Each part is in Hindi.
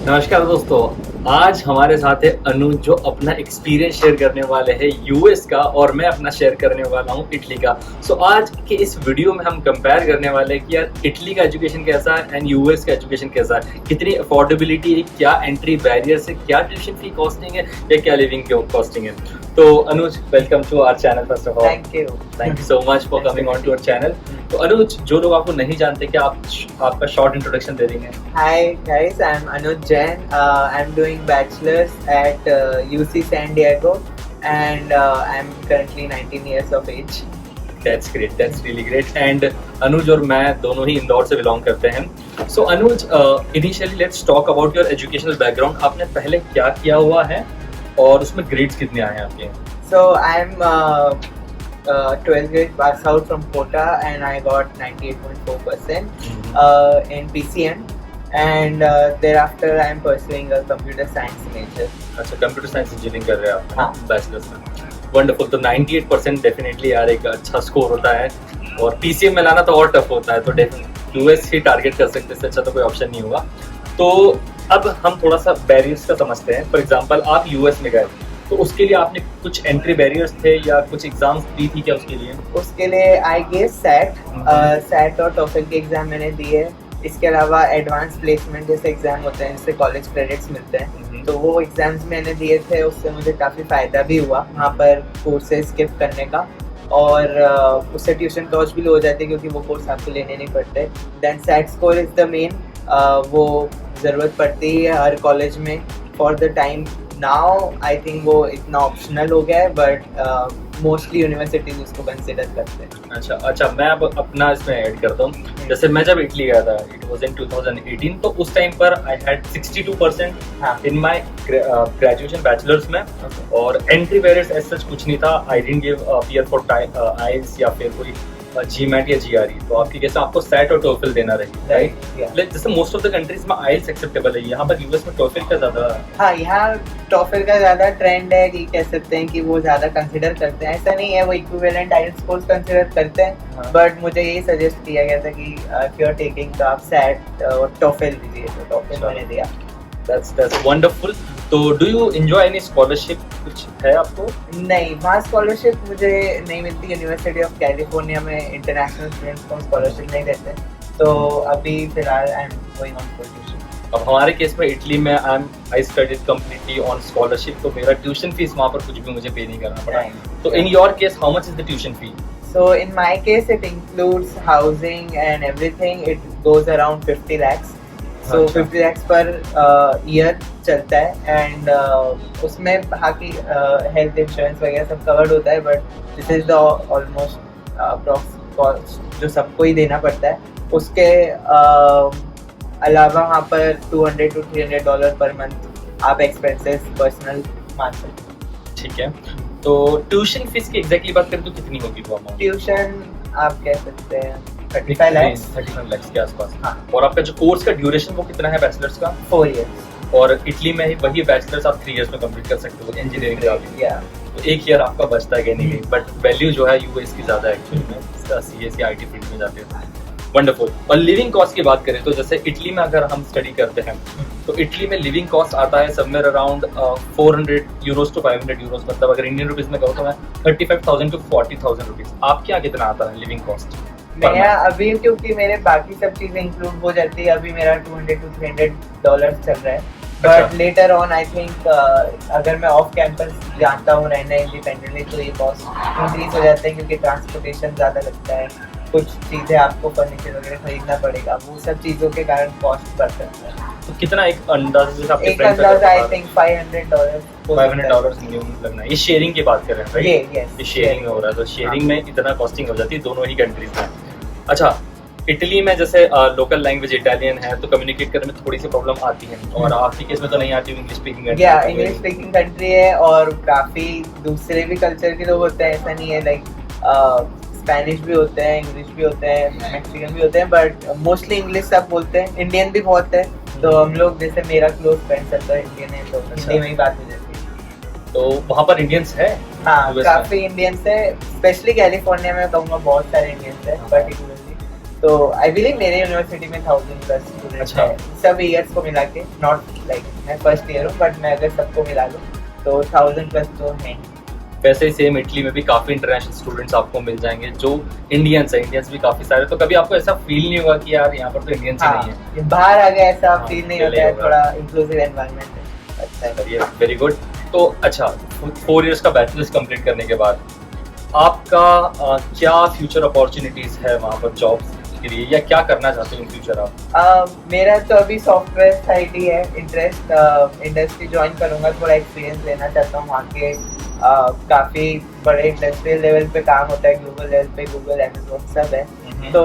नमस्कार दोस्तों। आज हमारे साथ है अनुज जो अपना एक्सपीरियंस शेयर करने वाले हैं यूएस का, और मैं अपना शेयर करने वाला हूँ इटली का। सो आज के इस वीडियो में हम कंपेयर करने वाले हैं कि यार इटली का एजुकेशन कैसा है एंड यूएस का एजुकेशन कैसा है, कितनी अफोर्डेबिलिटी है, क्या एंट्री बैरियर्स है, क्या ट्यूशन फी कॉस्टिंग है या क्या लिविंग कॉस्टिंग है। तो Anuj, welcome to our channel. First of all thank you so much for coming on to our channel. तो अनुज, जो लोग आपको नहीं जानते, क्या आप आपका शॉर्ट इंट्रोडक्शन दे देंगे? Hi guys, I'm Anuj Jain. I'm doing bachelor's at UC San Diego, and I'm currently 19 years of age. That's great, that's really great. And अनुज और मैं दोनों ही इंदौर से बिलोंग करते हैं। So Anuj, initially let's talk about your educational background. आपने पहले क्या किया हुआ है और उसमें ग्रेड्स कितने आए हैं आपके? So I'm 12th grade pass out from Kota, and I got 98.4% in PCM. And thereafter I'm pursuing a computer science major. अच्छा, कंप्यूटर साइंस इंजीनियरिंग कर रहे हैं आप? हाँ। बैचलर्स में। वंडरफुल। तो 98% डेफिनेटली यार एक अच्छा स्कोर होता है, और पीसीएम में लाना तो और टफ होता है। तो यूएस ही टारगेट कर सकते हैं, इससे अच्छा तो कोई ऑप्शन नहीं होगा। तो अब हम थोड़ा सा बैरियर्स का समझते हैं। फॉर एग्जाम्पल, आप यूएस में गए तो उसके लिए आपने कुछ एंट्री बैरियर्स थे या कुछ एग्जाम्स दी थी क्या उसके लिए? उसके लिए आई गेव सैट और टोफल के एग्जाम मैंने दिए। इसके अलावा एडवांस प्लेसमेंट जैसे एग्जाम होते हैं जिससे कॉलेज क्रेडिट्स मिलते हैं, तो वो एग्जाम्स मैंने दिए थे। उससे मुझे काफ़ी फ़ायदा भी हुआ वहाँ पर कोर्सेज स्किप करने का, और उससे ट्यूशन कॉस्ट भी लो हो जाती है क्योंकि वो कोर्स आपको लेने नहीं पड़ते। Then SAT score is the main, वो ज़रूरत पड़ती है हर कॉलेज में for the time now. I think वो इतना ऑप्शनल हो गया है, बट मोस्टली यूनिवर्सिटीज उसको कंसिडर करते हैं। अच्छा, मैं अब अपना इसमें ऐड करता हूँ। जैसे मैं जब इटली गया था, इट वाज इन 2018, तो उस टाइम पर I had 62% in my graduation bachelors में, और एंट्री बैरियर्स एज सच कुछ नहीं था। I didn't give appear for IELTS या फिर कोई जीमैट या जीआरई। तो आपकी कैसे आपको सैट और टोफल देना रहेगा, राइट? जैसे मोस्ट ऑफ द कंट्रीज में आईएलटीएस एक्सेप्टेबल है, यहाँ पर यूएस में टोफल का ज्यादा। हाँ, यहाँ टोफल का ज्यादा ट्रेंड है कि कह सकते हैं कि वो ज्यादा कंसिडर करते हैं। ऐसा नहीं है, वो इक्विवेलेंट आईएलटीएस कोर्स कंसिडर करते हैं, बट मुझे यही सजेस्ट किया गया था कि इफ यू आर टेकिंग तो आप सैट और टोफल दीजिए, तो टोफल मैंने दिया। That's wonderful. तो do you enjoy any scholarship? कुछ है आपको? नहीं, वहाँ स्कॉलरशिप मुझे नहीं मिलती। यूनिवर्सिटी ऑफ कैलिफोर्निया में इंटरनेशनल स्टूडेंट्स को स्कॉलरशिप नहीं देते, तो अभी फिलहाल I am going on for tuition. अब हमारे केस में इटली में I studied completely on scholarship, तो मेरा ट्यूशन फीस वहाँ पर कुछ भी मुझे पे नहीं करना पड़ा। तो in your case how much is the tuition fee? So in my case it includes housing and everything. It goes around 50 lakhs. So 50 lakhs per year चलता है, and उसमें बाकी हेल्थ इंश्योरेंस वगैरह सब कवर्ड होता है, but this is the almost approx cost जो सबको ही देना पड़ता है। उसके अलावा वहाँ पर $200 to $300 पर मंथ आप एक्सपेंसेस पर्सनल मान सकते हैं। ठीक है, तो ट्यूशन फीस की एग्जैक्टली बात करें तो कितनी होगी वो अमाउंट? ट्यूशन आप कह सकते हैं 35 lakhs के आसपास। हाँ। और आपका जो कोर्स का ड्यूरेशन वो कितना है बैचलर्स का? 4 years। और इटली में ही वही बैचलर्स आप 3 इयर्स में कंप्लीट कर सकते हो इंजीनियरिंग का। तो 1 ईयर आपका बचता है कहीं नहीं, बट वैल्यू जो है यूएस की ज्यादा है एक्चुअली में, इसका सीएस या आईटी फील्ड में जाते हैं। वंडरफुल। और लिविंग कॉस्ट की बात करें तो जैसे इटली में अगर हम स्टडी करते हैं तो इटली में लिविंग कॉस्ट आता है somewhere around 400 euros to 500 euros. मतलब अगर इंडियन रुपीज में कहूँ तो मैं 35,000 to 40,000 रुपीज। आपके यहाँ कितना आता है लिविंग कॉस्ट? मेरा अभी, क्योंकि मेरे बाकी सब चीजें इंक्लूड हो जाती है, अभी मेरा $200 to $300 चल रहा है। But later on I think अगर मैं ऑफ कैंपस जानता हूँ रहना इंडिपेंडेंटली, तो ये कॉस्ट इंक्रीज हो जाते हैं क्योंकि ट्रांसपोर्टेशन ज़्यादा लगता है, कुछ चीज़ें आपको फर्नीचर वगैरह खरीदना पड़ेगा, वो सब चीज़ों के कारण कॉस्ट बढ़ सकता है। तो कितना एक अंदाजा आई थिंक $500 मिनिमम लगना है। ये शेयरिंग की बात कर रहे हैं, राइट? ये शेयरिंग में हो रहा है, तो शेयरिंग में इतना कॉस्टिंग हो जाती है दोनों ही कंट्रीज में। अच्छा, इटली में जैसे लोकल लैंग्वेज इटालियन है तो कम्युनिकेट करने में थोड़ी सी प्रॉब्लम आती है, और आपके केस में तो नहीं आती, इंग्लिश स्पीकिंग कंट्री है। इंग्लिश स्पीकिंग कंट्री है, और काफ़ी दूसरे भी कल्चर के लोग होते हैं, ऐसा नहीं है। लाइक स्पेनिश भी होते हैं, इंग्लिश भी होते हैं, मैक्सिकन भी होते हैं, बट मोस्टली इंग्लिश सब बोलते हैं। इंडियन भी बहुत है, तो हम लोग जैसे मेरा क्लोज फ्रेंड सबका इंडियन है, तो हिंदी में ही बात हो जाती है। तो वहाँ पर इंडियंस है? हाँ, काफ़ी इंडियंस है, स्पेशली कैलिफोर्निया में कहूँगा बहुत सारे इंडियंस है पर्टिकुलरली। तो आई बिलीव मेरे यूनिवर्सिटी में 1000+ स्टूडेंट्स अच्छा। है सब ईयर्स को मिला के, नॉट लाइक मैं फर्स्ट ईयर हूँ बट मैं अगर सबको मिला लूँ तो 1000+ तो हैं। वैसे ही सेम इटली में भी काफ़ी इंटरनेशनल स्टूडेंट्स आपको मिल जाएंगे जो इंडियंस है, इंडियंस भी काफ़ी सारे। तो कभी आपको ऐसा फील नहीं होगा कि यार यहाँ पर तो इंडियंस ही नहीं है? हाँ, बाहर आ गया ऐसा हाँ, फील नहीं feel होता नहीं है, होगा। थोड़ा इंक्लूसिव एनवायरनमेंट है, अच्छा है। चलिए, वेरी गुड। तो अच्छा, 4 इयर्स का बैचलर्स कंप्लीट करने के बाद आपका क्या फ्यूचर अपॉर्चुनिटीज है वहाँ पर जॉब्स के लिए, या क्या करना चाहते हो इन फ्यूचर आप? मेरा तो अभी सॉफ्टवेयर साइड ही है इंटरेस्ट, इंडस्ट्री ज्वाइन करूंगा, थोड़ा एक्सपीरियंस लेना चाहता हूँ। वहाँ के काफ़ी बड़े इंडस्ट्रियल लेवल पे काम होता है, ग्लोबल लेवल पे गूगल, अमेज़न सब है। तो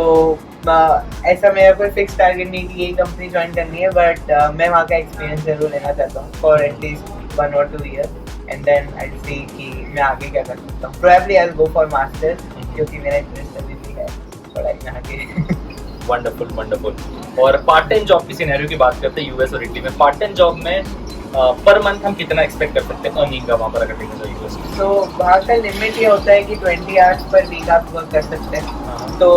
ऐसा मेरा कोई फिक्स टारगेट नहीं कि ये कंपनी ज्वाइन करनी है, बट मैं वहाँ का एक्सपीरियंस जरूर लेना चाहता हूँ for at least 1 or 2 years, and then I see कि मैं आगे क्या कर सकता हूँ। Probably I will go for masters, क्योंकि मेरा इंटरेस्ट अभी भी है पढ़ाई में आगे। Wonderful wonderful. और पार्ट टाइम जॉब की सिनेरियो की बात करते हैं यूएस और इटली में। पार्ट टाइम जॉब में पर मंथ हम कितना एक्सपेक्ट कर सकते हैं अर्निंग का वहाँ पर अगर देखें तो यूएस में? तो वहाँ का लिमिट ये होता है कि 20 आवर्स पर वीक आप वर्क कर सकते हैं। तो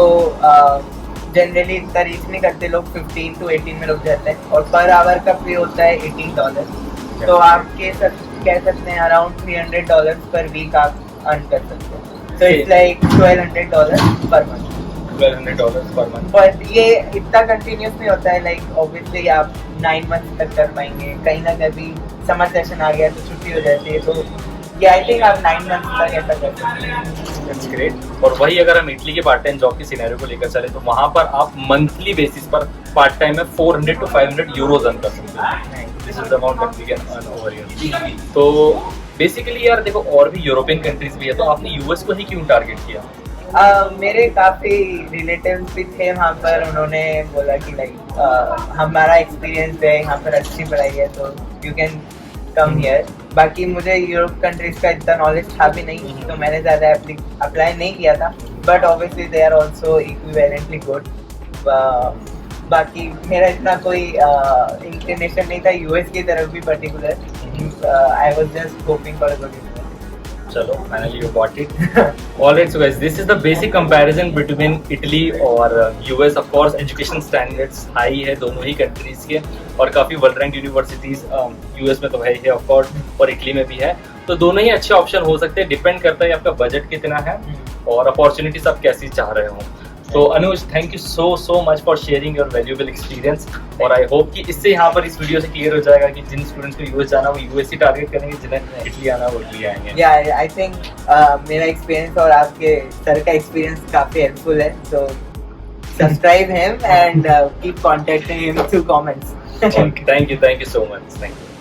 जनरली इतना रीच नहीं करते लोग, 15 to 18 में रुक जाते हैं, और पर आवर का पे होता है $18। तो आप कह सकते हैं अराउंड $300 पर वीक आप अर्न कर सकते हैं। तो it's like $1200 per month. $1200 per month. But ये इतना कंटिन्यूस नहीं होता है, लाइक ऑब्वियसली आप 9 मंथ्स तक कर पाएंगे, कहीं ना कभी समर सेशन आ गया तो छुट्टी हो जाती है, तो ये आई थिंक आप 9 मंथ्स तक ऐसा कर सकते हैं। That's great. और वही अगर हम इटली के पार्ट टाइम जॉब की सिनेरियो को लेकर चले तो वहाँ पर आप मंथली बेसिस पर पार्ट टाइम में 400 to 500 यूरोज अर्न कर सकते हैं। This is the amount that we can earn over here. तो बेसिकली यार देखो, और भी यूरोपियन कंट्रीज भी है, तो आपने यूएस को ही क्यों टारगेट किया? मेरे काफ़ी रिलेटिव्स भी थे वहाँ पर, उन्होंने बोला कि लाइक हमारा एक्सपीरियंस है यहाँ पर, अच्छी पढ़ाई है, तो यू कैन कम हियर। बाकी मुझे यूरोप कंट्रीज का इतना नॉलेज था भी नहीं, तो मैंने ज़्यादा अप्लाई नहीं किया था, but obviously they are also equivalently good. बाकी मेरा इतना कोई इंक्लिनेशन नहीं था यूएस की तरफ भी particular, I was just hoping for a good university. चलो, finally you got it. Alright, so guys, this is the basic comparison between Italy और US. Of course education standards high है दोनों ही कंट्रीज के, और काफ़ी वर्ल्ड रैंक यूनिवर्सिटीज़ यूएस में तो है ही ऑफ कोर्स, और इटली में भी है। तो दोनों ही अच्छे ऑप्शन हो सकते हैं, डिपेंड करता है आपका बजट कितना है और अपॉर्चुनिटीज आप कैसी चाह रहे हो। तो Anuj, thank you so much for sharing your valuable experience. और आई होप कि इससे यहाँ पर इस वीडियो से क्लियर हो जाएगा कि जिन स्टूडेंट्स को यूएस जाना वो यूएस ही टारगेट करेंगे, जिन्हें इटली आना वो इटली आएंगे। या आई थिंक मेरा एक्सपीरियंस और आपके सर का एक्सपीरियंस काफ़ी हेल्पफुल है, so subscribe him and keep contacting him through comments. Thank you so much. Thank you.